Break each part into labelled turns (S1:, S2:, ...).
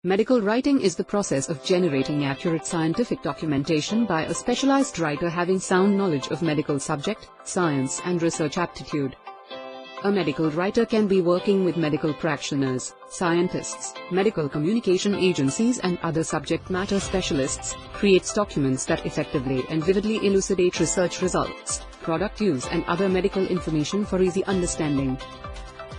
S1: Medical writing is the process of generating accurate scientific documentation by a specialized writer having sound knowledge of medical subject, science and research aptitude. A medical writer can be working with medical practitioners, scientists, medical communication agencies and other subject matter specialists, creates documents that effectively and vividly elucidate research results, product use and other medical information for easy understanding.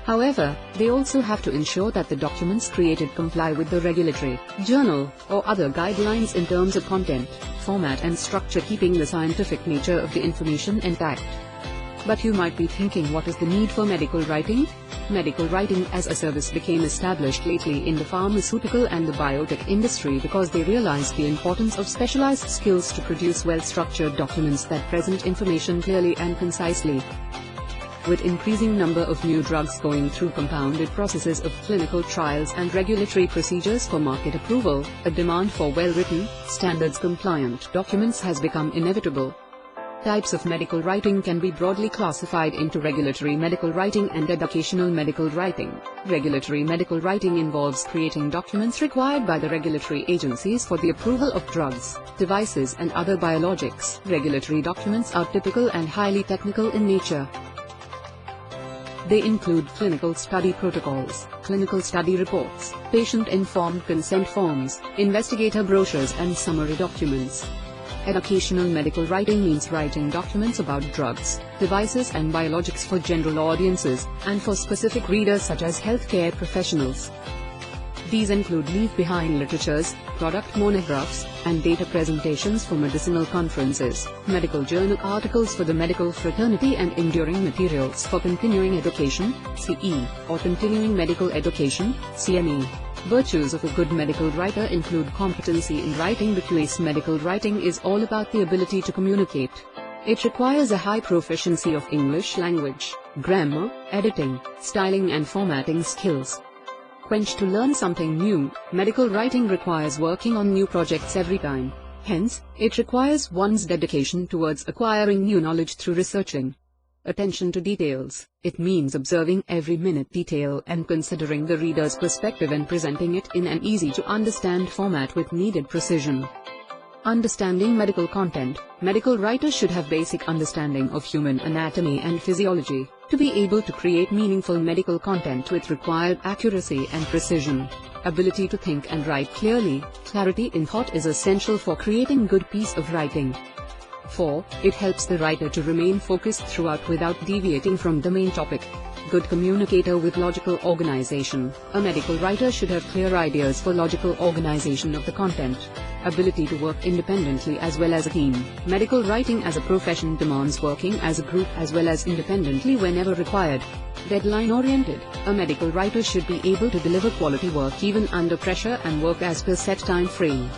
S1: However, they also have to ensure that the documents created comply with the regulatory, journal, or other guidelines in terms of content, format and structure, keeping the scientific nature of the information intact. But you might be thinking, what is the need for medical writing? Medical writing as a service became established lately in the pharmaceutical and the biotech industry because they realized the importance of specialized skills to produce well-structured documents that present information clearly and concisely. With increasing number of new drugs going through compounded processes of clinical trials and regulatory procedures for market approval, a demand for well-written, standards-compliant documents has become inevitable. Types of medical writing can be broadly classified into regulatory medical writing and educational medical writing. Regulatory medical writing involves creating documents required by the regulatory agencies for the approval of drugs, devices and other biologics. Regulatory documents are typical and highly technical in nature. They include clinical study protocols, clinical study reports, patient-informed consent forms, investigator brochures and summary documents. Educational medical writing means writing documents about drugs, devices and biologics for general audiences, and for specific readers such as healthcare professionals. These include leave-behind literatures, product monographs, and data presentations for medicinal conferences, medical journal articles for the medical fraternity and enduring materials for continuing education, CE, or continuing medical education, CME. Virtues of a good medical writer include competency in writing because medical writing is all about the ability to communicate. It requires a high proficiency of English language, grammar, editing, styling and formatting skills. Quench to learn something new, medical writing requires working on new projects every time. Hence, it requires one's dedication towards acquiring new knowledge through researching. Attention to details, it means observing every minute detail and considering the reader's perspective and presenting it in an easy-to-understand format with needed precision. Understanding medical content, medical writers should have basic understanding of human anatomy and physiology, to be able to create meaningful medical content with required accuracy and precision. Ability to think and write clearly, clarity in thought is essential for creating good piece of writing. 4. It helps the writer to remain focused throughout without deviating from the main topic. Good communicator with logical organization. A medical writer should have clear ideas for logical organization of the content. Ability to work independently as well as a team. Medical writing as a profession demands working as a group as well as independently whenever required. Deadline-oriented. A medical writer should be able to deliver quality work even under pressure and work as per set time frame.